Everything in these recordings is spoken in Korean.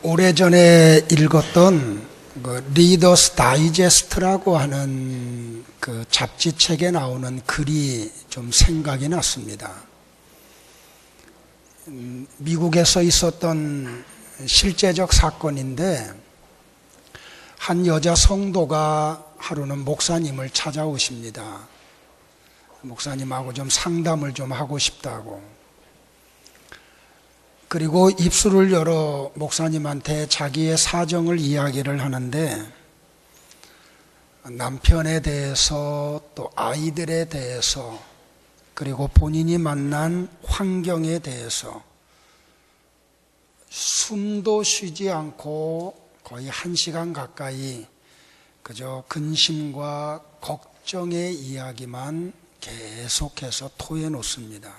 오래전에 읽었던 리더스 다이제스트라고 하는 그 잡지책에 나오는 글이 좀 생각이 났습니다. 미국에서 있었던 실제적 사건인데, 한 여자 성도가 하루는 목사님을 찾아오십니다. 목사님하고 좀 상담을 좀 하고 싶다고. 그리고 입술을 열어 목사님한테 자기의 사정을 이야기를 하는데, 남편에 대해서 또 아이들에 대해서 그리고 본인이 만난 환경에 대해서 숨도 쉬지 않고 거의 1시간 가까이 그저 근심과 걱정의 이야기만 계속해서 토해놓습니다.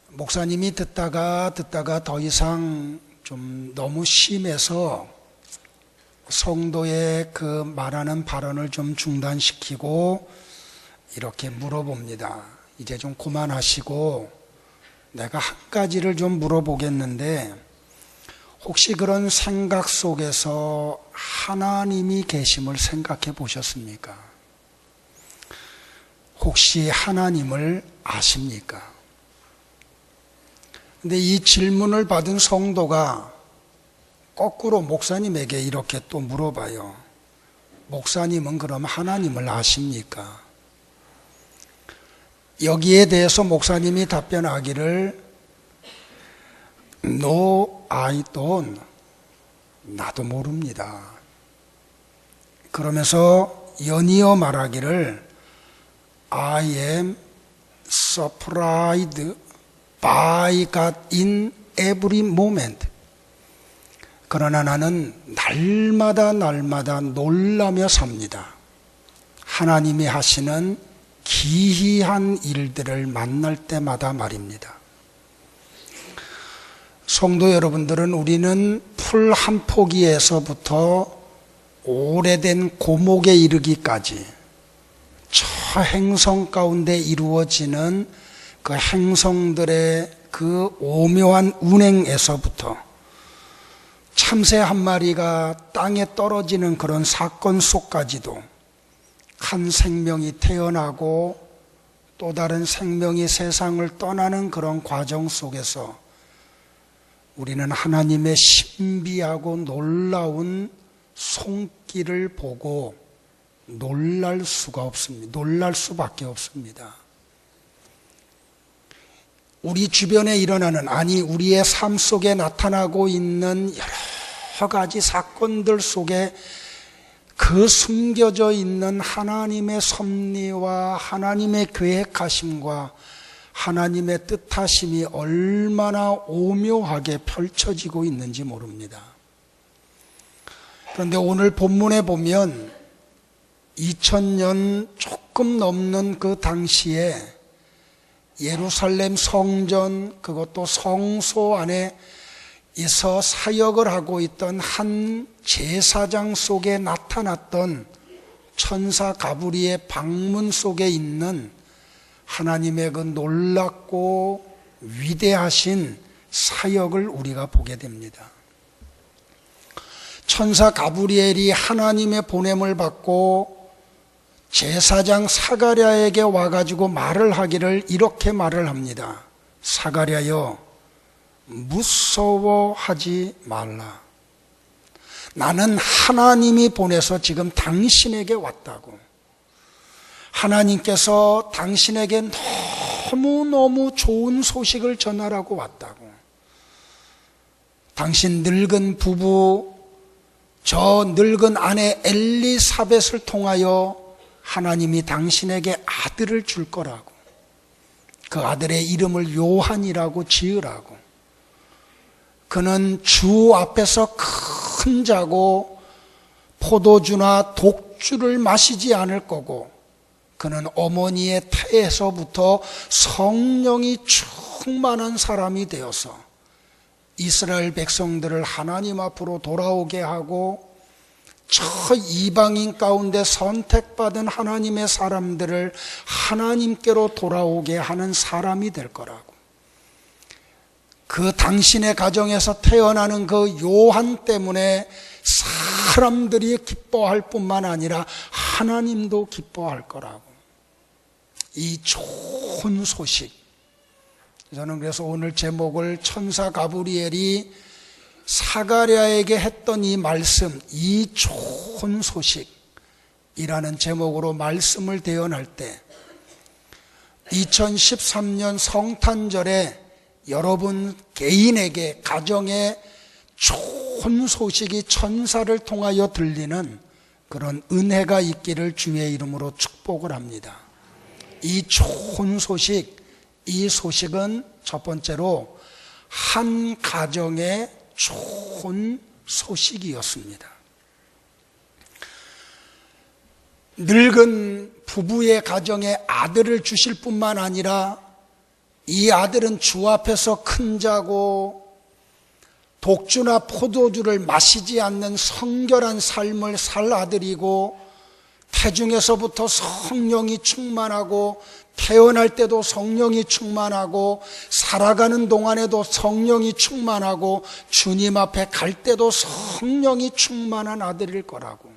목사님이 듣다가 더 이상 좀 너무 심해서 성도의 그 말하는 발언을 좀 중단시키고 이렇게 물어봅니다. 이제 좀 그만하시고 내가 한 가지를 좀 물어보겠는데, 혹시 그런 생각 속에서 하나님이 계심을 생각해 보셨습니까? 혹시 하나님을 아십니까? 근데 이 질문을 받은 성도가 거꾸로 목사님에게 이렇게 또 물어봐요. 목사님은 그럼 하나님을 아십니까? 여기에 대해서 목사님이 답변하기를 No, I don't. 나도 모릅니다. 그러면서 연이어 말하기를 I am surprised by God in every moment. 그러나 나는 날마다 놀라며 삽니다. 하나님이 하시는 기이한 일들을 만날 때마다 말입니다. 성도 여러분들은, 우리는 풀 한 포기에서부터 오래된 고목에 이르기까지 저 행성 가운데 이루어지는 그 행성들의 그 오묘한 운행에서부터 참새 한 마리가 땅에 떨어지는 그런 사건 속까지도 한 생명이 태어나고 또 다른 생명이 세상을 떠나는 그런 과정 속에서 우리는 하나님의 신비하고 놀라운 손길을 보고 놀랄 수밖에 없습니다. 우리 주변에 일어나는, 아니 우리의 삶 속에 나타나고 있는 여러 가지 사건들 속에 그 숨겨져 있는 하나님의 섭리와 하나님의 계획하심과 하나님의 뜻하심이 얼마나 오묘하게 펼쳐지고 있는지 모릅니다. 그런데 오늘 본문에 보면 2000년 조금 넘는 그 당시에 예루살렘 성전, 그것도 성소 안에 에서 사역을 하고 있던 한 제사장 속에 나타났던 천사 가브리의 방문 속에 있는 하나님의 그 놀랍고 위대하신 사역을 우리가 보게 됩니다. 천사 가브리엘이 하나님의 보냄을 받고 제사장 사가랴에게 와가지고 말을 하기를 이렇게 말을 합니다. 사가랴여, 무서워하지 말라. 나는 하나님이 보내서 지금 당신에게 왔다고. 하나님께서 당신에게 너무너무 좋은 소식을 전하라고 왔다고. 당신 늙은 부부, 저 늙은 아내 엘리사벳을 통하여 하나님이 당신에게 아들을 줄 거라고. 그 아들의 이름을 요한이라고 지으라고. 그는 주 앞에서 큰 자고 포도주나 독주를 마시지 않을 거고, 그는 어머니의 태에서부터 성령이 충만한 사람이 되어서 이스라엘 백성들을 하나님 앞으로 돌아오게 하고 저 이방인 가운데 선택받은 하나님의 사람들을 하나님께로 돌아오게 하는 사람이 될 거라고. 그 당신의 가정에서 태어나는 그 요한 때문에 사람들이 기뻐할 뿐만 아니라 하나님도 기뻐할 거라고. 이 좋은 소식. 저는 그래서 오늘 제목을 천사 가브리엘이 사가랴에게 했던 이 말씀, 이 좋은 소식이라는 제목으로 말씀을 대언할 때 2013년 성탄절에 여러분 개인에게 가정에 좋은 소식이 천사를 통하여 들리는 그런 은혜가 있기를 주의 이름으로 축복을 합니다. 이 좋은 소식, 이 소식은 첫 번째로 한 가정의 좋은 소식이었습니다. 늙은 부부의 가정에 아들을 주실 뿐만 아니라 이 아들은 주 앞에서 큰 자고 독주나 포도주를 마시지 않는 성결한 삶을 살 아들이고 태중에서부터 성령이 충만하고 태어날 때도 성령이 충만하고 살아가는 동안에도 성령이 충만하고 주님 앞에 갈 때도 성령이 충만한 아들일 거라고.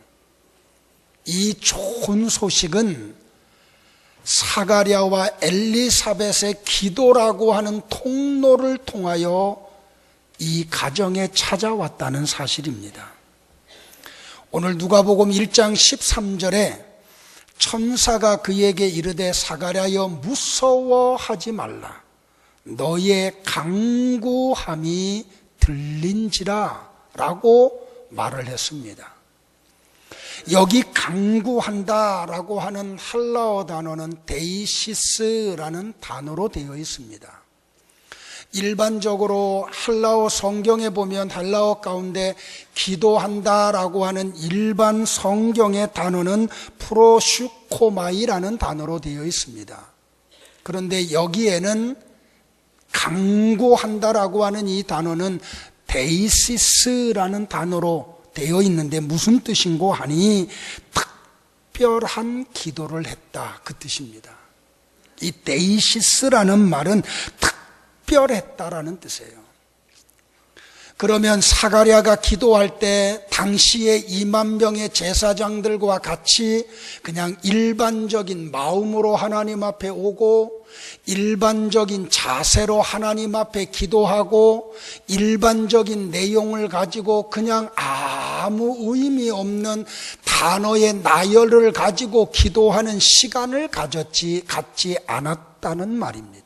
이 좋은 소식은 사가랴와 엘리사벳의 기도라고 하는 통로를 통하여 이 가정에 찾아왔다는 사실입니다. 오늘 누가복음 1장 13절에 천사가 그에게 이르되 사가랴여 무서워하지 말라 너의 간구함이 들린지라 라고 말을 했습니다. 여기 간구한다라고 하는 헬라어 단어는 데이시스라는 단어로 되어 있습니다. 일반적으로 헬라어 성경에 보면 헬라어 가운데 기도한다라고 하는 일반 성경의 단어는 프로슈코마이라는 단어로 되어 있습니다. 그런데 여기에는 간구한다라고 하는 이 단어는 데이시스라는 단어로 되어 있는데 무슨 뜻인고 하니 특별한 기도를 했다 그 뜻입니다. 이 데이시스라는 말은 특별했다라는 뜻이에요. 그러면 사가랴가 기도할 때 당시의 2만 명의 제사장들과 같이 그냥 일반적인 마음으로 하나님 앞에 오고 일반적인 자세로 하나님 앞에 기도하고 일반적인 내용을 가지고 그냥 아무 의미 없는 단어의 나열을 가지고 기도하는 시간을 갖지 않았다는 말입니다.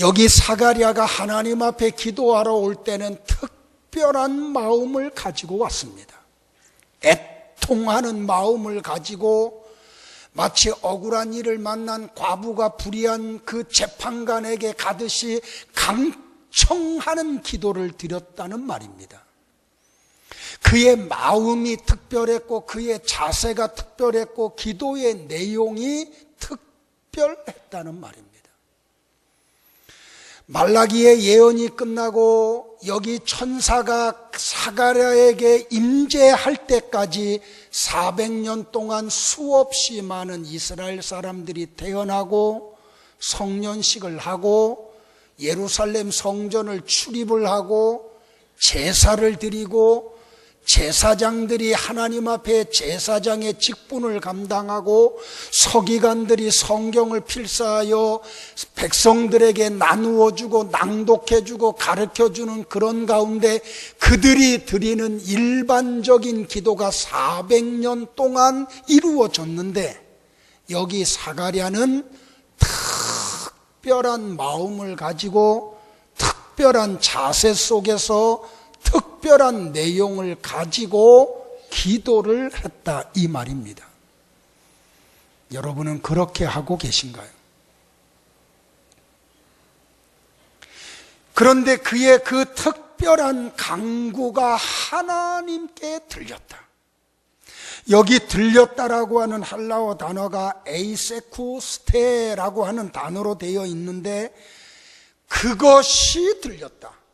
여기 사가랴가 하나님 앞에 기도하러 올 때는 특별한 마음을 가지고 왔습니다. 애통하는 마음을 가지고 마치 억울한 일을 만난 과부가 불의한 그 재판관에게 가듯이 강청하는 기도를 드렸다는 말입니다. 그의 마음이 특별했고 그의 자세가 특별했고 기도의 내용이 특별했다는 말입니다. 말라기의 예언이 끝나고 여기 천사가 사가랴에게 임재할 때까지 400년 동안 수없이 많은 이스라엘 사람들이 태어나고 성년식을 하고 예루살렘 성전을 출입을 하고 제사를 드리고 제사장들이 하나님 앞에 제사장의 직분을 감당하고 서기관들이 성경을 필사하여 백성들에게 나누어주고 낭독해주고 가르쳐주는 그런 가운데 그들이 드리는 일반적인 기도가 400년 동안 이루어졌는데 여기 사가랴는 특별한 마음을 가지고 특별한 자세 속에서 특별한 내용을 가지고 기도를 했다 이 말입니다. 여러분은 그렇게 하고 계신가요? 그런데 그의 그 특별한 간구가 하나님께 들렸다. 여기 들렸다라고 하는 헬라어 단어가 에이세쿠스테라고 하는 단어로 되어 있는데 그것이 들렸다.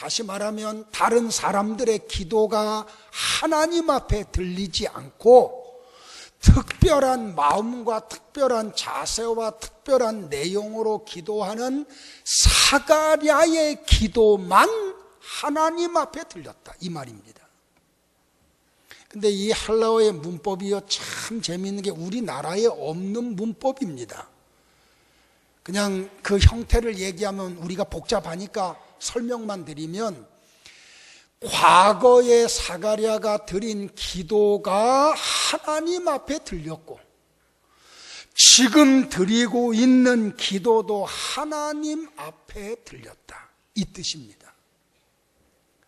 다시 말하면 다른 사람들의 기도가 하나님 앞에 들리지 않고 특별한 마음과 특별한 자세와 특별한 내용으로 기도하는 사가랴의 기도만 하나님 앞에 들렸다, 이 말입니다. 근데 이 헬라어의 문법이요, 참 재미있는 게 우리나라에 없는 문법입니다. 그냥 그 형태를 얘기하면 우리가 복잡하니까 설명만 드리면, 과거에 사가랴가 드린 기도가 하나님 앞에 들렸고, 지금 드리고 있는 기도도 하나님 앞에 들렸다, 이 뜻입니다.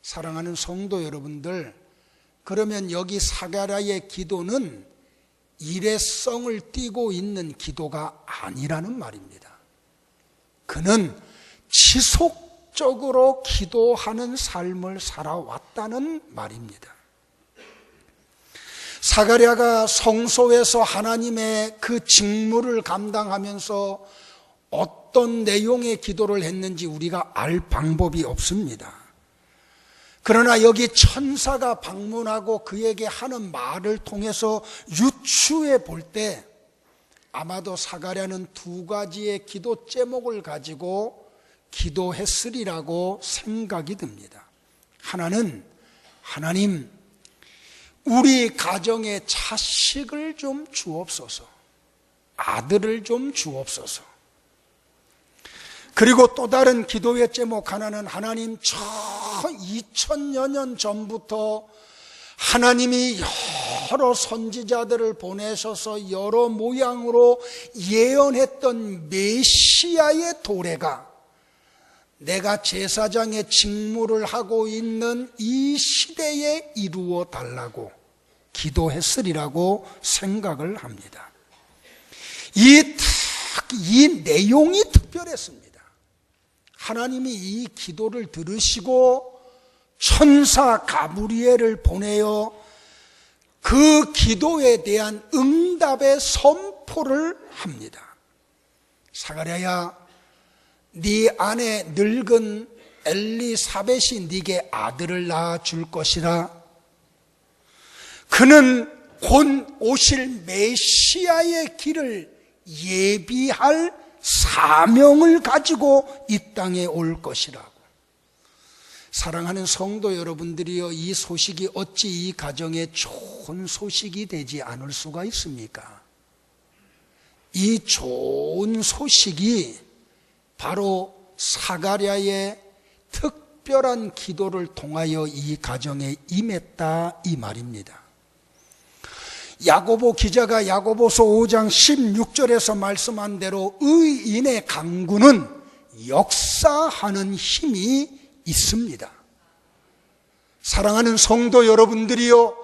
사랑하는 성도 여러분들, 그러면 여기 사가랴의 기도는 일회성을 띠고 있는 기도가 아니라는 말입니다. 그는 지속적으로 기도하는 삶을 살아왔다는 말입니다. 사가랴가 성소에서 하나님의 그 직무를 감당하면서 어떤 내용의 기도를 했는지 우리가 알 방법이 없습니다. 그러나 여기 천사가 방문하고 그에게 하는 말을 통해서 유추해 볼 때 아마도 사가랴는 두 가지의 기도 제목을 가지고 기도했으리라고 생각이 듭니다. 하나는, 하나님, 우리 가정에 자식을 좀 주옵소서, 아들을 좀 주옵소서. 그리고 또 다른 기도의 제목 하나는, 하나님, 2000여 년 전부터 하나님이 여러 선지자들을 보내셔서 여러 모양으로 예언했던 메시아의 도래가 내가 제사장의 직무를 하고 있는 이 시대에 이루어 달라고 기도했으리라고 생각을 합니다. 이 내용이 특별했습니다. 하나님이 이 기도를 들으시고 천사 가브리엘을 보내어 그 기도에 대한 응답의 선포를 합니다. 사가랴야, 네 아내 늙은 엘리사벳이 네게 아들을 낳아 줄 것이라. 그는 곧 오실 메시아의 길을 예비할 사명을 가지고 이 땅에 올 것이라고. 사랑하는 성도 여러분들이여, 이 소식이 어찌 이 가정에 좋은 소식이 되지 않을 수가 있습니까? 이 좋은 소식이 바로 사가랴의 특별한 기도를 통하여 이 가정에 임했다, 이 말입니다. 야고보 기자가 야고보서 5장 16절에서 말씀한 대로 의인의 강구는 역사하는 힘이 있습니다. 사랑하는 성도 여러분들이요,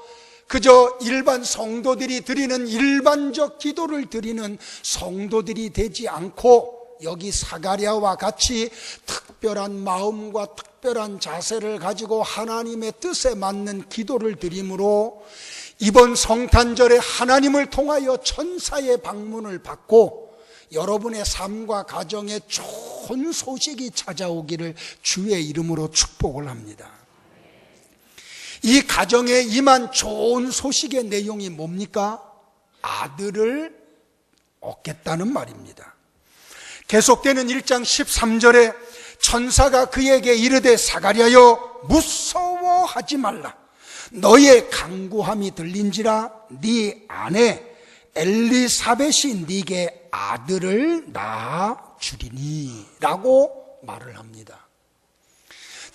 그저 일반 성도들이 드리는 일반적 기도를 드리는 성도들이 되지 않고 여기 사가랴와 같이 특별한 마음과 특별한 자세를 가지고 하나님의 뜻에 맞는 기도를 드림으로 이번 성탄절에 하나님을 통하여 천사의 방문을 받고 여러분의 삶과 가정에 좋은 소식이 찾아오기를 주의 이름으로 축복을 합니다. 이 가정에 임한 좋은 소식의 내용이 뭡니까? 아들을 얻겠다는 말입니다. 계속되는 1장 13절에 천사가 그에게 이르되 사가랴여, 무서워하지 말라. 너의 간구함이 들린지라 네 아내 엘리사벳이 네게 아들을 낳아 주리니 라고 말을 합니다.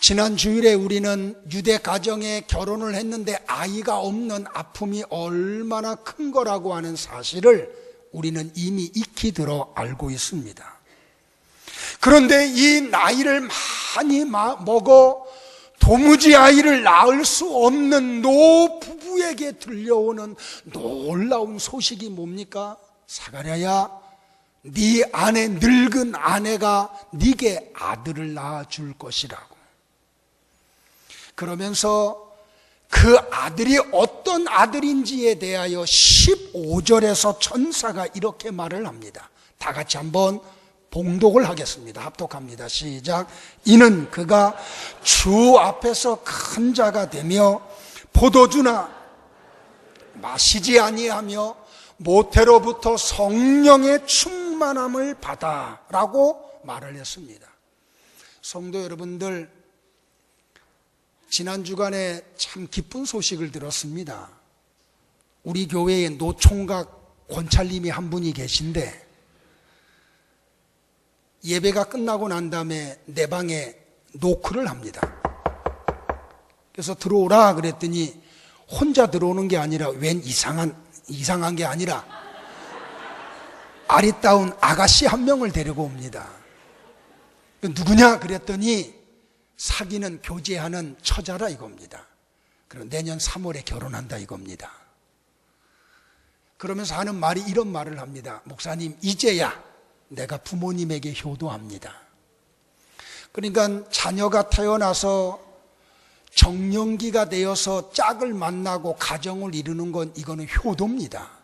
지난 주일에 우리는 유대 가정에 결혼을 했는데 아이가 없는 아픔이 얼마나 큰 거라고 하는 사실을 우리는 이미 익히 들어 알고 있습니다. 그런데 이 나이를 많이 먹어 도무지 아이를 낳을 수 없는 노부부에게 들려오는 놀라운 소식이 뭡니까? 사가랴야, 네 아내, 늙은 아내가 네게 아들을 낳아줄 것이라고. 그러면서 그 아들이 어떤 아들인지에 대하여 15절에서 천사가 이렇게 말을 합니다. 다 같이 한번 봉독을 하겠습니다. 합독합니다. 시작. 이는 그가 주 앞에서 큰 자가 되며 포도주나 마시지 아니하며 모태로부터 성령에 충만 충만함을 받아라고 말을 했습니다. 성도 여러분들, 지난 주간에 참 기쁜 소식을 들었습니다. 우리 교회에 노총각 권찰님이 한 분이 계신데 예배가 끝나고 난 다음에 내 방에 노크를 합니다. 그래서 들어오라 그랬더니 혼자 들어오는 게 아니라 웬 이상한 게 아니라 아리따운 아가씨 한 명을 데리고 옵니다. 누구냐 그랬더니 사귀는 교제하는 처자라 이겁니다. 그럼 내년 3월에 결혼한다 이겁니다. 그러면서 하는 말이 이런 말을 합니다. 목사님, 이제야 내가 부모님에게 효도합니다. 그러니까 자녀가 태어나서 정년기가 되어서 짝을 만나고 가정을 이루는 건 이거는 효도입니다.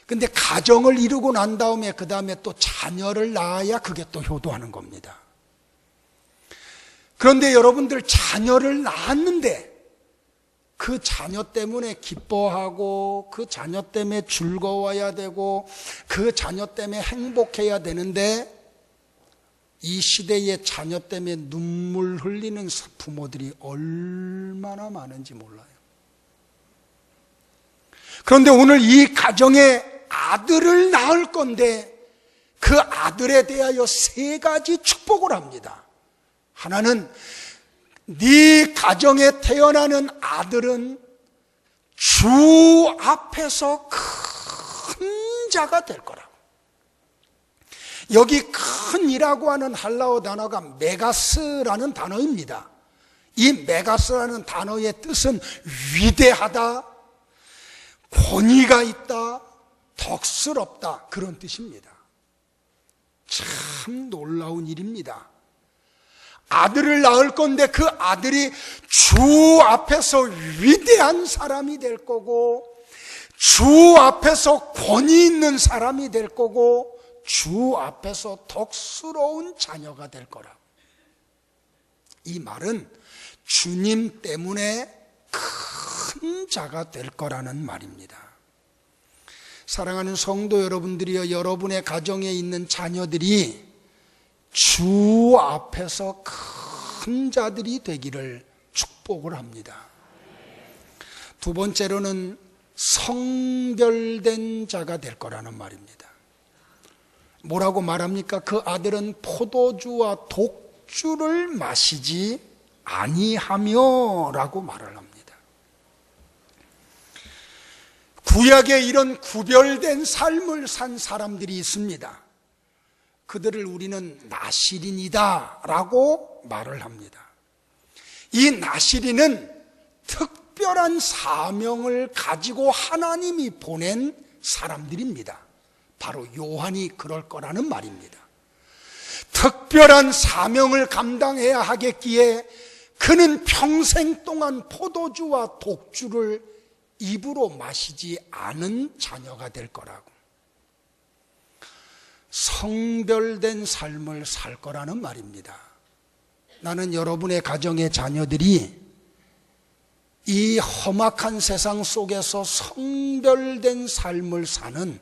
근데 가정을 이루고 난 다음에 그 다음에 또 자녀를 낳아야 그게 또 효도하는 겁니다. 그런데 여러분들 자녀를 낳았는데 그 자녀 때문에 기뻐하고 그 자녀 때문에 즐거워야 되고 그 자녀 때문에 행복해야 되는데 이 시대의 자녀 때문에 눈물 흘리는 부모들이 얼마나 많은지 몰라요. 그런데 오늘 이 가정에 아들을 낳을 건데 그 아들에 대하여 3가지 축복을 합니다. 하나는 네 가정에 태어나는 아들은 주 앞에서 큰 자가 될 거라고. 여기 큰이라고 하는 헬라어 단어가 메가스라는 단어입니다. 이 메가스라는 단어의 뜻은 위대하다, 권위가 있다, 덕스럽다, 그런 뜻입니다. 참 놀라운 일입니다. 아들을 낳을 건데 그 아들이 주 앞에서 위대한 사람이 될 거고 주 앞에서 권위 있는 사람이 될 거고 주 앞에서 덕스러운 자녀가 될 거라고. 이 말은 주님 때문에 큰 자가 될 거라는 말입니다. 사랑하는 성도 여러분들이여, 여러분의 가정에 있는 자녀들이 주 앞에서 큰 자들이 되기를 축복을 합니다. 2번째로는 성별된 자가 될 거라는 말입니다. 뭐라고 말합니까? 그 아들은 포도주와 독주를 마시지 아니하며 라고 말을 합니다. 구약에 이런 구별된 삶을 산 사람들이 있습니다. 그들을 우리는 나시린이다 라고 말을 합니다. 이 나시린은 특별한 사명을 가지고 하나님이 보낸 사람들입니다. 바로 요한이 그럴 거라는 말입니다. 특별한 사명을 감당해야 하겠기에 그는 평생 동안 포도주와 독주를 입으로 마시지 않은 자녀가 될 거라고. 성별된 삶을 살 거라는 말입니다. 나는 여러분의 가정의 자녀들이 이 험악한 세상 속에서 성별된 삶을 사는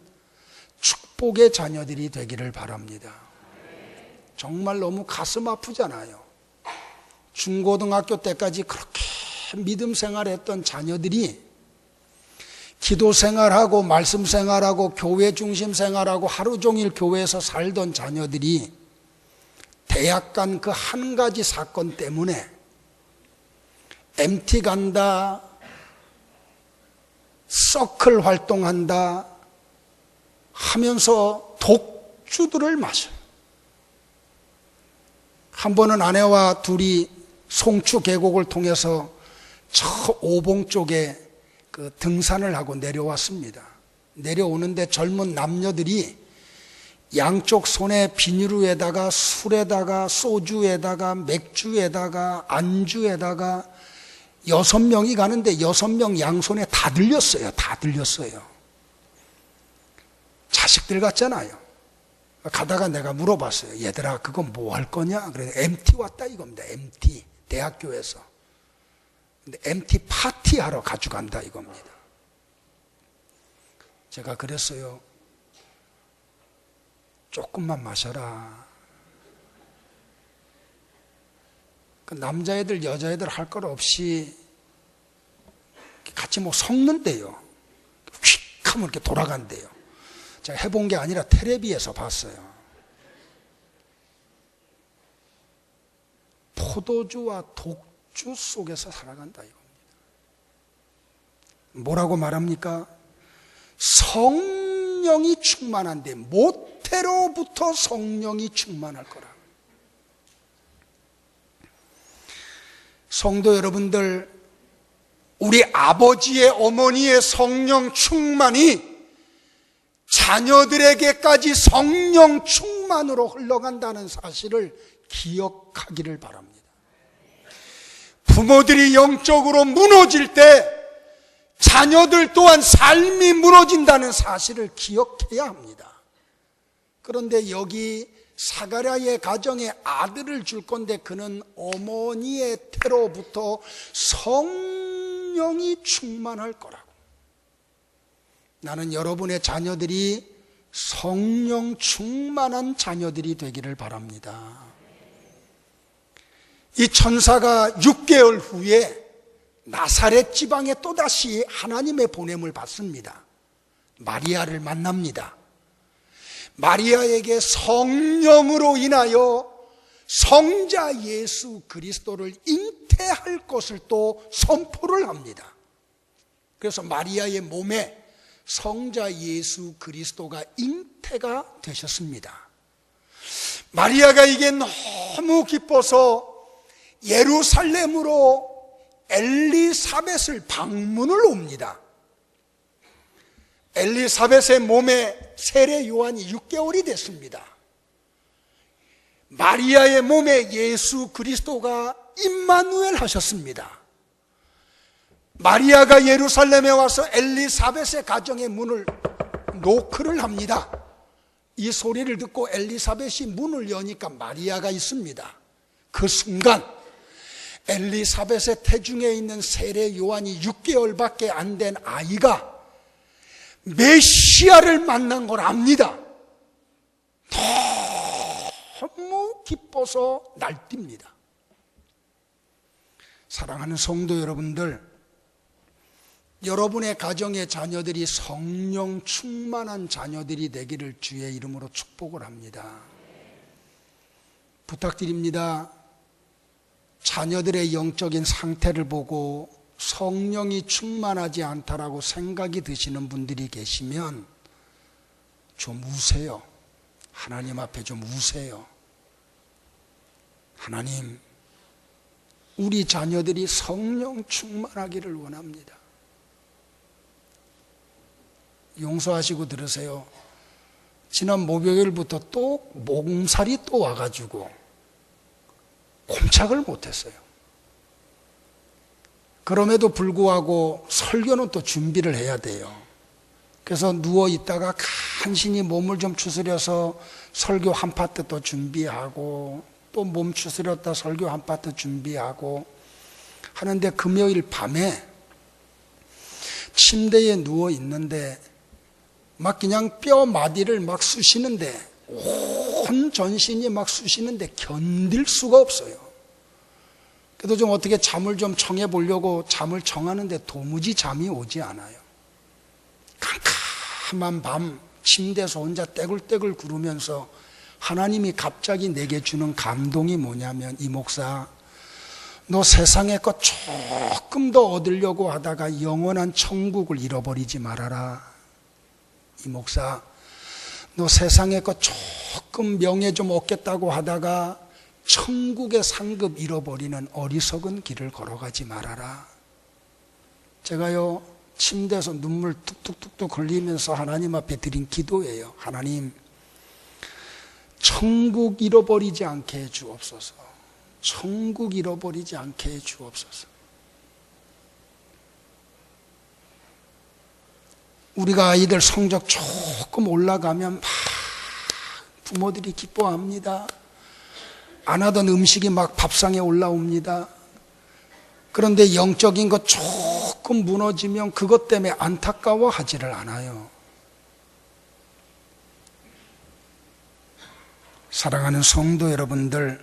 축복의 자녀들이 되기를 바랍니다. 정말 너무 가슴 아프잖아요. 중고등학교 때까지 그렇게 믿음 생활했던 자녀들이 기도 생활하고 말씀 생활하고 교회 중심 생활하고 하루 종일 교회에서 살던 자녀들이 대학 간 그 한 가지 사건 때문에 MT 간다, 서클 활동한다 하면서 독주들을 마셔요. 한 번은 아내와 둘이 송추 계곡을 통해서 저 오봉 쪽에 그 등산을 하고 내려왔습니다. 내려오는데 젊은 남녀들이 양쪽 손에 비닐루에다가 술에다가 소주에다가 맥주에다가 안주에다가 6명이 가는데 6명 양손에 다 들렸어요. 다 들렸어요. 자식들 같잖아요. 가다가 내가 물어봤어요. 얘들아, 그거 뭐 할 거냐? 그래서 MT 왔다 이겁니다. MT, 대학교에서. 근데 MT 파티하러 가져간다 이겁니다. 제가 그랬어요. 조금만 마셔라. 그 남자애들 여자애들 할 것 없이 같이 뭐 섞는데요. 휙 하면 이렇게 돌아간대요. 제가 해본 게 아니라 텔레비에서 봤어요. 포도주와 독주 속에서 살아간다 이겁니다. 뭐라고 말합니까? 성령이 충만한데 모태로부터 성령이 충만할 거라. 성도 여러분들, 우리 아버지의 어머니의 성령 충만이 자녀들에게까지 성령 충만으로 흘러간다는 사실을 기억하기를 바랍니다. 부모들이 영적으로 무너질 때 자녀들 또한 삶이 무너진다는 사실을 기억해야 합니다. 그런데 여기 사가랴의 가정에 아들을 줄 건데 그는 어머니의 태로부터 성령이 충만할 거라고. 나는 여러분의 자녀들이 성령 충만한 자녀들이 되기를 바랍니다. 이 천사가 6개월 후에 나사렛 지방에 또다시 하나님의 보냄을 받습니다. 마리아를 만납니다. 마리아에게 성령으로 인하여 성자 예수 그리스도를 잉태할 것을 또 선포를 합니다. 그래서 마리아의 몸에 성자 예수 그리스도가 잉태가 되셨습니다. 마리아가 이게 너무 기뻐서 예루살렘으로 엘리사벳을 방문을 옵니다. 엘리사벳의 몸에 세례 요한이 6개월이 됐습니다. 마리아의 몸에 예수 그리스도가 임마누엘 하셨습니다. 마리아가 예루살렘에 와서 엘리사벳의 가정의 문을 노크를 합니다. 이 소리를 듣고 엘리사벳이 문을 여니까 마리아가 있습니다. 그 순간 엘리사벳의 태중에 있는 세례 요한이 6개월밖에 안 된 아이가 메시아를 만난 걸 압니다. 너무 기뻐서 날뜁니다. 사랑하는 성도 여러분들, 여러분의 가정의 자녀들이 성령 충만한 자녀들이 되기를 주의 이름으로 축복을 합니다. 부탁드립니다. 자녀들의 영적인 상태를 보고 성령이 충만하지 않다라고 생각이 드시는 분들이 계시면 좀 우세요. 하나님 앞에 좀 우세요. 하나님, 우리 자녀들이 성령 충만하기를 원합니다. 용서하시고 들으세요. 지난 목요일부터 또 몸살이 또 와가지고 꼼짝을 못했어요. 그럼에도 불구하고 설교는 또 준비를 해야 돼요. 그래서 누워있다가 간신히 몸을 좀 추스려서 설교 한 파트 또 준비하고 또 몸 추스렸다 설교 한 파트 준비하고 하는데 금요일 밤에 침대에 누워있는데 막 그냥 뼈 마디를 막 쑤시는데 온 전신이 막 쑤시는데 견딜 수가 없어요. 그래도 좀 어떻게 잠을 좀 청해 보려고 잠을 청하는데 도무지 잠이 오지 않아요. 캄캄한 밤 침대에서 혼자 떼굴떼굴 구르면서 하나님이 갑자기 내게 주는 감동이 뭐냐면, 이 목사, 너 세상의 것 조금 더 얻으려고 하다가 영원한 천국을 잃어버리지 말아라. 이 목사, 너 세상의 것 조금 명예 좀 얻겠다고 하다가 천국의 상급 잃어버리는 어리석은 길을 걸어가지 말아라. 제가요, 침대에서 눈물 뚝뚝뚝뚝 흘리면서 하나님 앞에 드린 기도예요. 하나님, 천국 잃어버리지 않게 해 주옵소서. 천국 잃어버리지 않게 해 주옵소서. 우리가 아이들 성적 조금 올라가면 막 부모들이 기뻐합니다. 안 하던 음식이 막 밥상에 올라옵니다. 그런데 영적인 것 조금 무너지면 그것 때문에 안타까워하지를 않아요. 사랑하는 성도 여러분들,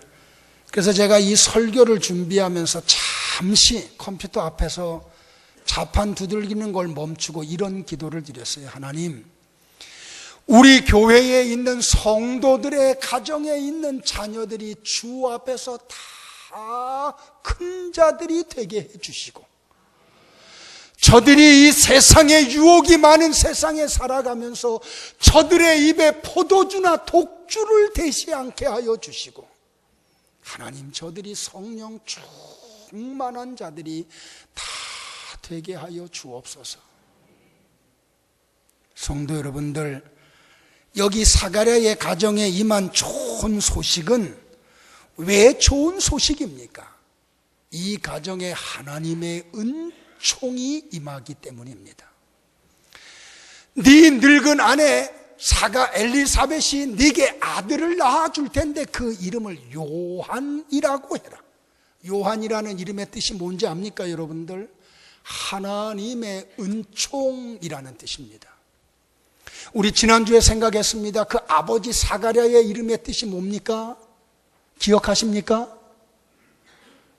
그래서 제가 이 설교를 준비하면서 잠시 컴퓨터 앞에서 자판 두들기는 걸 멈추고 이런 기도를 드렸어요. 하나님, 우리 교회에 있는 성도들의 가정에 있는 자녀들이 주 앞에서 다 큰 자들이 되게 해주시고, 저들이 이 세상에 유혹이 많은 세상에 살아가면서 저들의 입에 포도주나 독주를 대시 않게 하여 주시고, 하나님, 저들이 성령 충만한 자들이 다 되게 하여 주옵소서. 성도 여러분들, 여기 사가랴의 가정에 임한 좋은 소식은 왜 좋은 소식입니까? 이 가정에 하나님의 은총이 임하기 때문입니다. 네 늙은 아내 사가 엘리사벳이 네게 아들을 낳아줄 텐데 그 이름을 요한이라고 해라. 요한이라는 이름의 뜻이 뭔지 압니까, 여러분들? 하나님의 은총이라는 뜻입니다. 우리 지난주에 생각했습니다. 그 아버지 사가랴의 이름의 뜻이 뭡니까? 기억하십니까?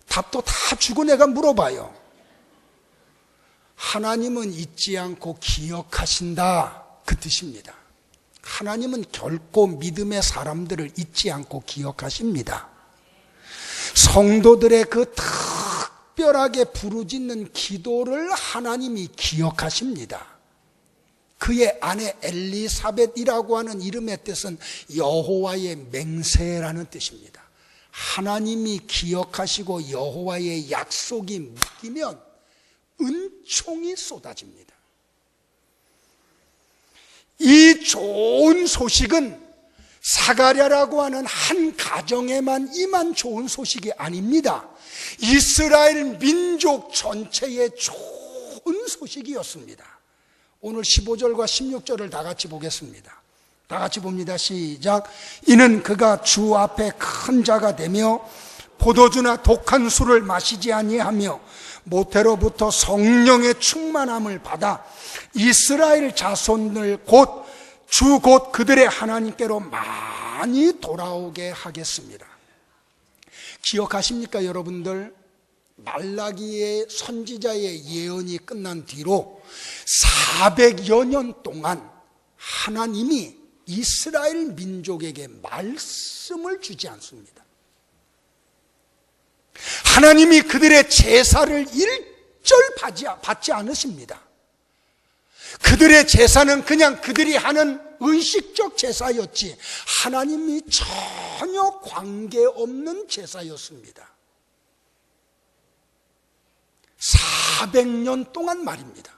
답도 다 주고 내가 물어봐요. 하나님은 잊지 않고 기억하신다, 그 뜻입니다. 하나님은 결코 믿음의 사람들을 잊지 않고 기억하십니다. 성도들의 그 특별하게 부르짖는 기도를 하나님이 기억하십니다. 그의 아내 엘리사벳이라고 하는 이름의 뜻은 여호와의 맹세라는 뜻입니다. 하나님이 기억하시고 여호와의 약속이 묶이면 은총이 쏟아집니다. 이 좋은 소식은 사가랴라고 하는 한 가정에만 임한 좋은 소식이 아닙니다. 이스라엘 민족 전체의 좋은 소식이었습니다. 오늘 15절과 16절을 다 같이 보겠습니다. 다 같이 봅니다. 시작. 이는 그가 주 앞에 큰 자가 되며 포도주나 독한 술을 마시지 아니하며 모태로부터 성령의 충만함을 받아 이스라엘 자손을 곧 그들의 하나님께로 많이 돌아오게 하겠습니다. 기억하십니까, 여러분들? 말라기의 선지자의 예언이 끝난 뒤로 400여 년 동안 하나님이 이스라엘 민족에게 말씀을 주지 않습니다. 하나님이 그들의 제사를 일절 받지 않으십니다. 그들의 제사는 그냥 그들이 하는 의식적 제사였지 하나님이 전혀 관계없는 제사였습니다. 400년 동안 말입니다.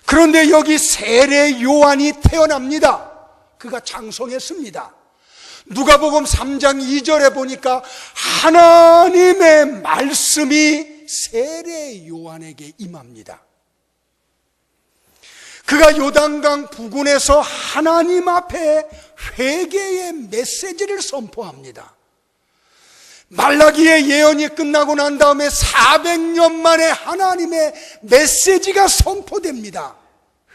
그런데 여기 세례 요한이 태어납니다. 그가 장성했습니다. 누가복음 3장 2절에 보니까 하나님의 말씀이 세례 요한에게 임합니다. 그가 요단강 부근에서 하나님 앞에 회개의 메시지를 선포합니다. 말라기의 예언이 끝나고 난 다음에 400년 만에 하나님의 메시지가 선포됩니다.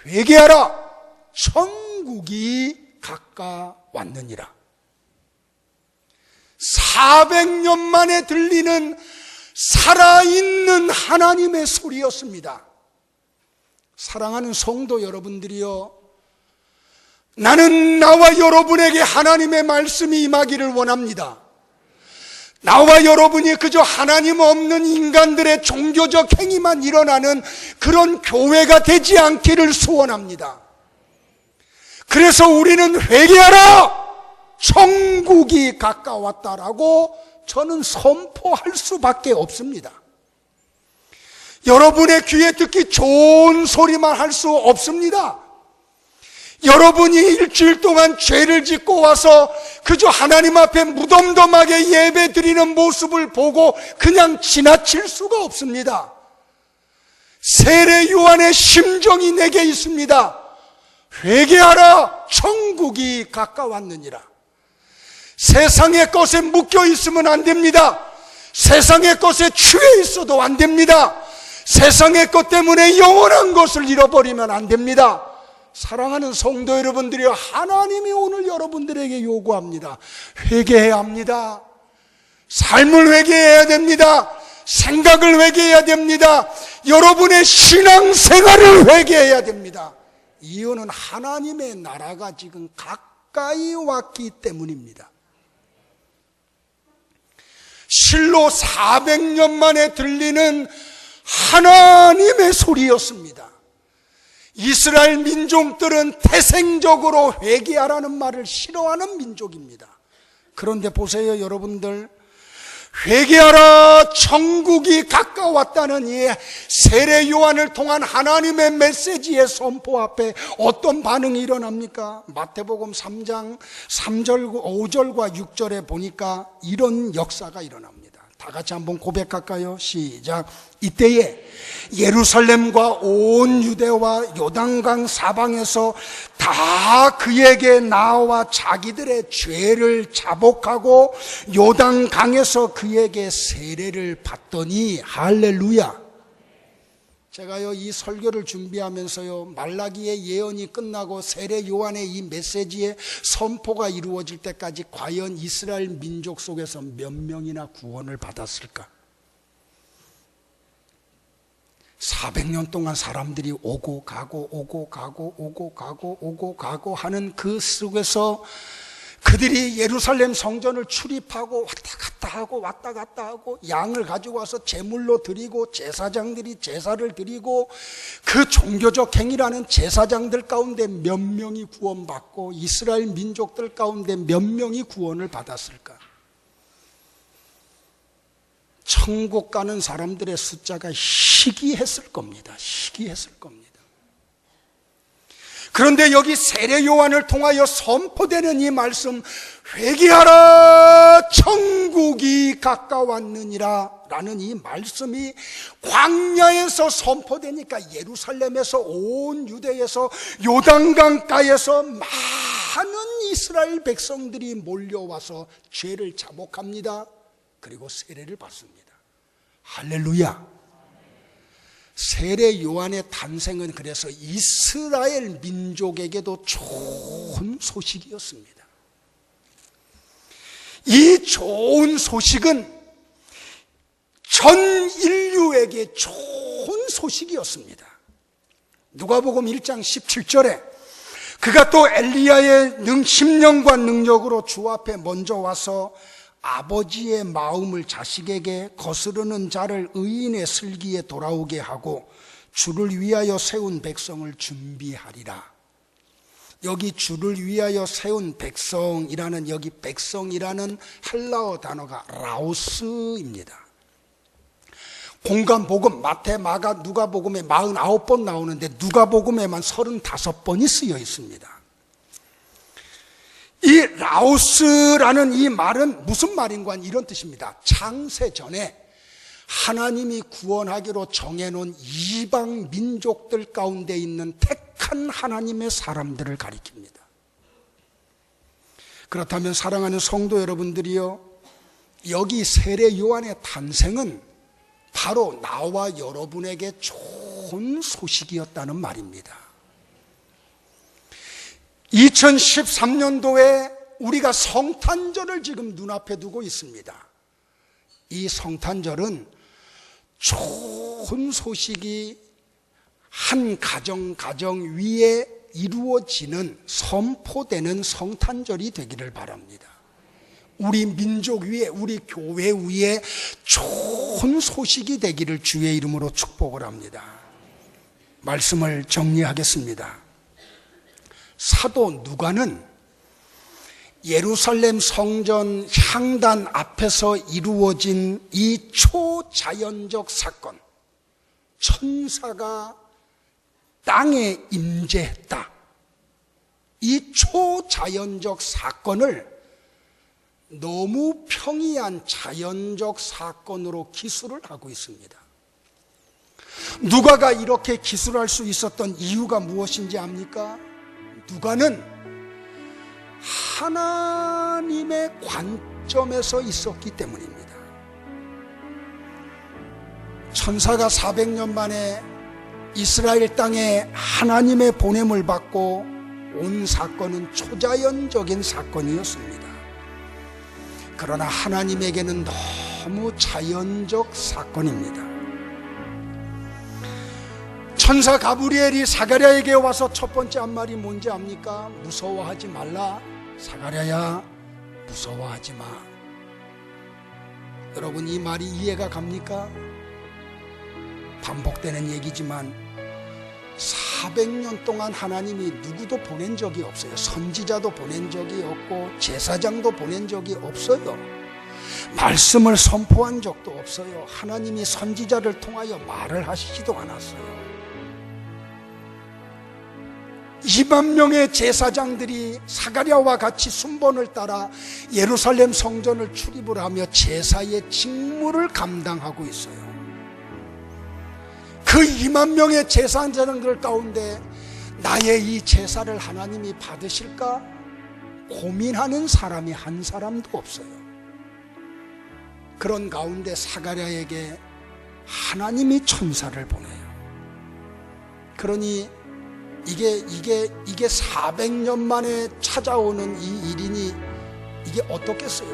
회개하라, 천국이 가까웠느니라. 400년 만에 들리는 살아있는 하나님의 소리였습니다. 사랑하는 성도 여러분들이여, 나는 나와 여러분에게 하나님의 말씀이 임하기를 원합니다. 나와 여러분이 그저 하나님 없는 인간들의 종교적 행위만 일어나는 그런 교회가 되지 않기를 소원합니다. 그래서 우리는 회개하라! 천국이 가까웠다라고 저는 선포할 수밖에 없습니다. 여러분의 귀에 듣기 좋은 소리만 할 수 없습니다. 여러분이 일주일 동안 죄를 짓고 와서 그저 하나님 앞에 무덤덤하게 예배 드리는 모습을 보고 그냥 지나칠 수가 없습니다. 세례 요한의 심정이 내게 있습니다. 회개하라, 천국이 가까웠느니라. 세상의 것에 묶여 있으면 안 됩니다. 세상의 것에 취해 있어도 안 됩니다. 세상의 것 때문에 영원한 것을 잃어버리면 안 됩니다. 사랑하는 성도 여러분들이, 하나님이 오늘 여러분들에게 요구합니다. 회개해야 합니다. 삶을 회개해야 됩니다. 생각을 회개해야 됩니다. 여러분의 신앙생활을 회개해야 됩니다. 이유는 하나님의 나라가 지금 가까이 왔기 때문입니다. 실로 400년 만에 들리는 하나님의 소리였습니다. 이스라엘 민족들은 태생적으로 회개하라는 말을 싫어하는 민족입니다. 그런데 보세요, 여러분들. 회개하라, 천국이 가까웠다는 이 세례 요한을 통한 하나님의 메시지의 선포 앞에 어떤 반응이 일어납니까? 마태복음 3장 3절, 5절과 6절에 보니까 이런 역사가 일어납니다. 다 같이 한번 고백할까요? 시작. 이때에 예루살렘과 온 유대와 요단강 사방에서 다 그에게 나와 자기들의 죄를 자복하고 요단강에서 그에게 세례를 받더니, 할렐루야. 제가요, 이 설교를 준비하면서요, 말라기의 예언이 끝나고 세례 요한의 이 메시지의 선포가 이루어질 때까지 과연 이스라엘 민족 속에서 몇 명이나 구원을 받았을까? 400년 동안 사람들이 오고 가고 오고 가고 오고 가고 오고 가고 하는 그 속에서 그들이 예루살렘 성전을 출입하고 왔다 갔다 하고 왔다 갔다 하고 양을 가지고 와서 제물로 드리고 제사장들이 제사를 드리고 그 종교적 행위라는 제사장들 가운데 몇 명이 구원받고 이스라엘 민족들 가운데 몇 명이 구원을 받았을까? 천국 가는 사람들의 숫자가 희귀했을 겁니다. 희귀했을 겁니다. 그런데 여기 세례 요한을 통하여 선포되는 이 말씀, 회개하라, 천국이 가까웠느니라 라는 이 말씀이 광야에서 선포되니까 예루살렘에서 온 유대에서 요단강가에서 많은 이스라엘 백성들이 몰려와서 죄를 자복합니다. 그리고 세례를 받습니다. 할렐루야. 세례 요한의 탄생은 그래서 이스라엘 민족에게도 좋은 소식이었습니다. 이 좋은 소식은 전 인류에게 좋은 소식이었습니다. 누가복음 1장 17절에 그가 또 엘리야의 심령과 능력으로 주 앞에 먼저 와서 아버지의 마음을 자식에게, 거스르는 자를 의인의 슬기에 돌아오게 하고 주를 위하여 세운 백성을 준비하리라. 여기 주를 위하여 세운 백성이라는, 여기 백성이라는 헬라어 단어가 라오스입니다. 공간복음 마태, 마가, 누가복음에 49번 나오는데 누가복음에만 35번이 쓰여 있습니다. 이 라오스라는 이 말은 무슨 말인가 이런 뜻입니다. 창세 전에 하나님이 구원하기로 정해놓은 이방 민족들 가운데 있는 택한 하나님의 사람들을 가리킵니다. 그렇다면 사랑하는 성도 여러분들이요, 여기 세례 요한의 탄생은 바로 나와 여러분에게 좋은 소식이었다는 말입니다. 2013년도에 우리가 성탄절을 지금 눈앞에 두고 있습니다. 이 성탄절은 좋은 소식이 한 가정 위에 이루어지는, 선포되는 성탄절이 되기를 바랍니다. 우리 민족 위에, 우리 교회 위에 좋은 소식이 되기를 주의 이름으로 축복을 합니다. 말씀을 정리하겠습니다. 사도 누가는 예루살렘 성전 향단 앞에서 이루어진 이 초자연적 사건, 천사가 땅에 임재했다, 이 초자연적 사건을 너무 평이한 자연적 사건으로 기술을 하고 있습니다. 누가가 이렇게 기술할 수 있었던 이유가 무엇인지 압니까? 누가는 하나님의 관점에서 있었기 때문입니다. 천사가 400년 만에 이스라엘 땅에 하나님의 보냄을 받고 온 사건은 초자연적인 사건이었습니다. 그러나 하나님에게는 너무 자연적 사건입니다. 천사 가브리엘이 사가랴에게 와서 첫 번째 한 말이 뭔지 압니까? 무서워하지 말라. 사가랴야, 무서워하지 마. 여러분, 이 말이 이해가 갑니까? 반복되는 얘기지만 400년 동안 하나님이 누구도 보낸 적이 없어요. 선지자도 보낸 적이 없고 제사장도 보낸 적이 없어요. 말씀을 선포한 적도 없어요. 하나님이 선지자를 통하여 말을 하시지도 않았어요. 2만 명의 제사장들이 사가랴와 같이 순번을 따라 예루살렘 성전을 출입을 하며 제사의 직무를 감당하고 있어요. 그 2만 명의 제사장들 가운데 나의 이 제사를 하나님이 받으실까 고민하는 사람이 한 사람도 없어요. 그런 가운데 사가랴에게 하나님이 천사를 보내요. 그러니 이게 400년 만에 찾아오는 이 일이니 이게 어떻겠어요?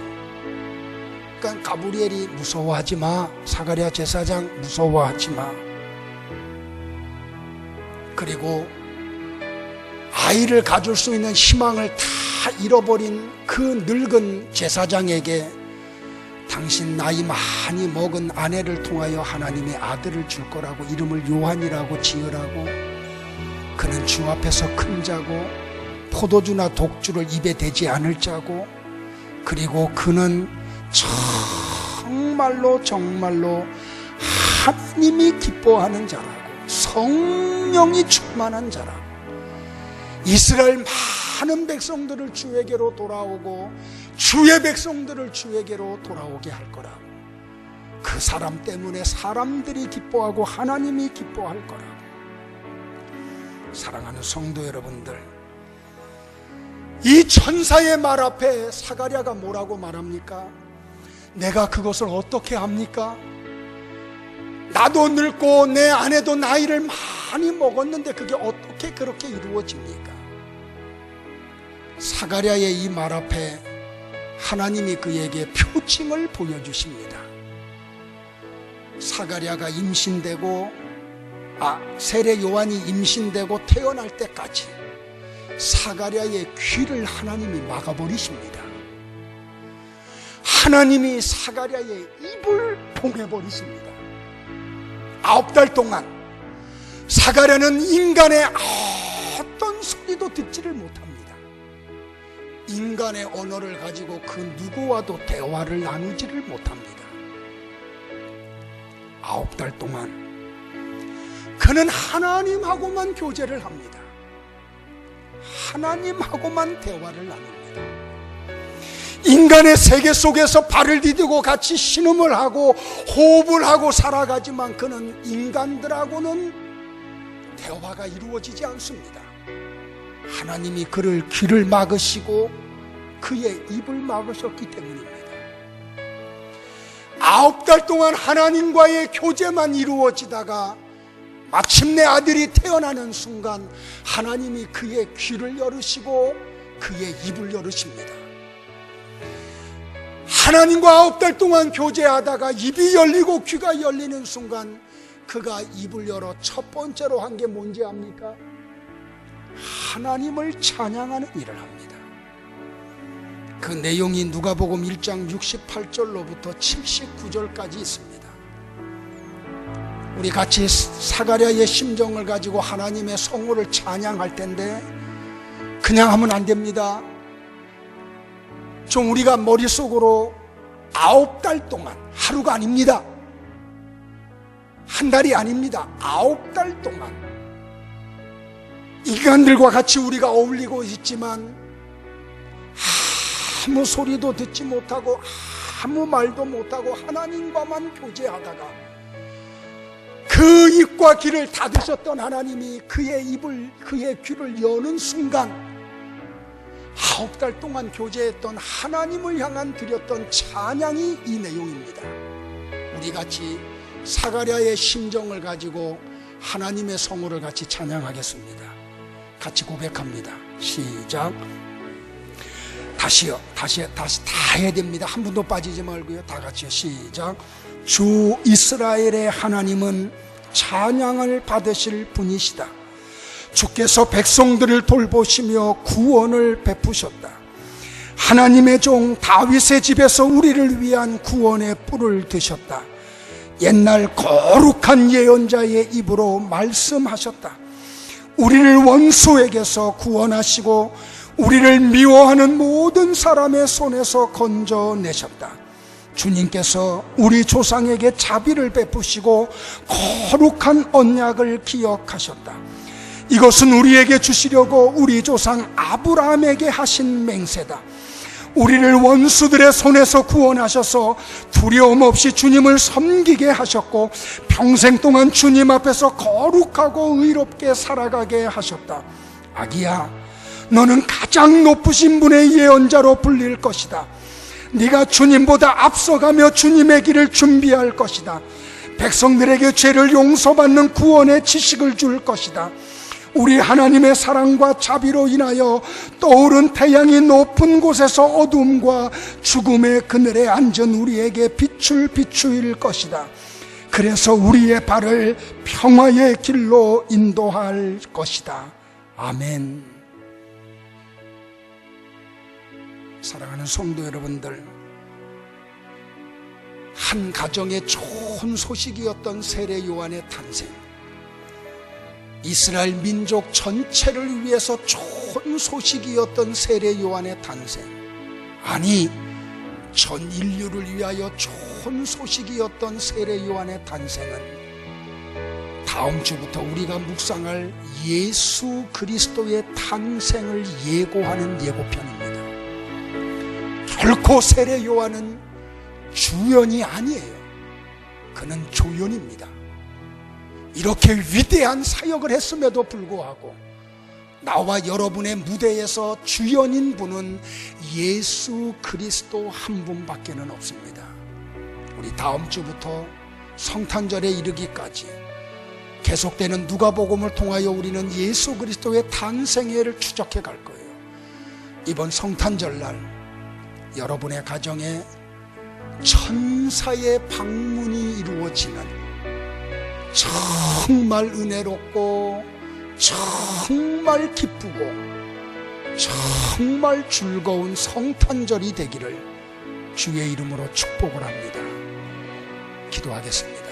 그러니까 가브리엘이 무서워하지 마. 사가랴 제사장 무서워하지 마. 그리고 아이를 가질 수 있는 희망을 다 잃어버린 그 늙은 제사장에게 당신 나이 많이 먹은 아내를 통하여 하나님의 아들을 줄 거라고 이름을 요한이라고 지으라고, 그는 주 앞에서 큰 자고 포도주나 독주를 입에 대지 않을 자고, 그리고 그는 정말로 하나님이 기뻐하는 자라고, 성령이 충만한 자라고, 이스라엘 많은 백성들을 주에게로 돌아오고 주의 백성들을 주에게로 돌아오게 할 거라고, 그 사람 때문에 사람들이 기뻐하고 하나님이 기뻐할 거라고. 사랑하는 성도 여러분들, 이 천사의 말 앞에 사가랴가 뭐라고 말합니까? 내가 그것을 어떻게 합니까? 나도 늙고 내 아내도 나이를 많이 먹었는데 그게 어떻게 그렇게 이루어집니까? 사가랴의 이 말 앞에 하나님이 그에게 표징을 보여주십니다. 사가랴가 임신되고 세례 요한이 임신되고 태어날 때까지 사가랴의 귀를 하나님이 막아버리십니다. 하나님이 사가랴의 입을 봉해버리십니다. 9달 동안 사가랴는 인간의 어떤 소리도 듣지를 못합니다. 인간의 언어를 가지고 그 누구와도 대화를 나누지를 못합니다. 9달 동안 그는 하나님하고만 교제를 합니다. 하나님하고만 대화를 나눕니다. 인간의 세계 속에서 발을 디디고 같이 신음을 하고 호흡을 하고 살아가지만 그는 인간들하고는 대화가 이루어지지 않습니다. 하나님이 그를 귀를 막으시고 그의 입을 막으셨기 때문입니다. 9달 동안 하나님과의 교제만 이루어지다가 마침내 아들이 태어나는 순간 하나님이 그의 귀를 열으시고 그의 입을 열으십니다. 하나님과 9달 동안 교제하다가 입이 열리고 귀가 열리는 순간 그가 입을 열어 첫 번째로 한 게 뭔지 압니까? 하나님을 찬양하는 일을 합니다. 그 내용이 누가복음 1장 68절로부터 79절까지 있습니다. 우리 같이 사가랴의 심정을 가지고 하나님의 성호를 찬양할 텐데 그냥 하면 안 됩니다. 좀 우리가 머릿속으로 9달 동안, 하루가 아닙니다. 한 달이 아닙니다. 9달 동안 인간들과 같이 우리가 어울리고 있지만 아무 소리도 듣지 못하고 아무 말도 못하고 하나님과만 교제하다가 그 입과 귀를 닫으셨던 하나님이 그의 입을, 그의 귀를 여는 순간 9달 동안 교제했던 하나님을 향한 드렸던 찬양이 이 내용입니다. 우리 같이 사가랴의 심정을 가지고 하나님의 성호를 같이 찬양하겠습니다. 같이 고백합니다. 시작. 다시요. 다시 다 해야 됩니다. 한 분도 빠지지 말고요. 다 같이요. 시작. 주 이스라엘의 하나님은 찬양을 받으실 분이시다. 주께서 백성들을 돌보시며 구원을 베푸셨다. 하나님의 종 다윗의 집에서 우리를 위한 구원의 뿔을 드셨다. 옛날 거룩한 예언자의 입으로 말씀하셨다. 우리를 원수에게서 구원하시고 우리를 미워하는 모든 사람의 손에서 건져내셨다. 주님께서 우리 조상에게 자비를 베푸시고 거룩한 언약을 기억하셨다. 이것은 우리에게 주시려고 우리 조상 아브라함에게 하신 맹세다. 우리를 원수들의 손에서 구원하셔서 두려움 없이 주님을 섬기게 하셨고 평생 동안 주님 앞에서 거룩하고 의롭게 살아가게 하셨다. 아기야, 너는 가장 높으신 분의 예언자로 불릴 것이다. 네가 주님보다 앞서가며 주님의 길을 준비할 것이다. 백성들에게 죄를 용서받는 구원의 지식을 줄 것이다. 우리 하나님의 사랑과 자비로 인하여 떠오른 태양이 높은 곳에서 어둠과 죽음의 그늘에 앉은 우리에게 빛을 비추일 것이다. 그래서 우리의 발을 평화의 길로 인도할 것이다. 아멘. 사랑하는 성도 여러분들, 한 가정의 좋은 소식이었던 세례 요한의 탄생, 이스라엘 민족 전체를 위해서 좋은 소식이었던 세례 요한의 탄생, 아니 전 인류를 위하여 좋은 소식이었던 세례 요한의 탄생은 다음 주부터 우리가 묵상할 예수 그리스도의 탄생을 예고하는 예고편입니다. 결코 세례 요한은 주연이 아니에요. 그는 조연입니다. 이렇게 위대한 사역을 했음에도 불구하고 나와 여러분의 무대에서 주연인 분은 예수 그리스도 한 분밖에는 없습니다. 우리 다음 주부터 성탄절에 이르기까지 계속되는 누가복음을 통하여 우리는 예수 그리스도의 탄생회를 추적해 갈 거예요. 이번 성탄절날 여러분의 가정에 천사의 방문이 이루어지는 정말 은혜롭고 정말 기쁘고 정말 즐거운 성탄절이 되기를 주의 이름으로 축복을 합니다. 기도하겠습니다.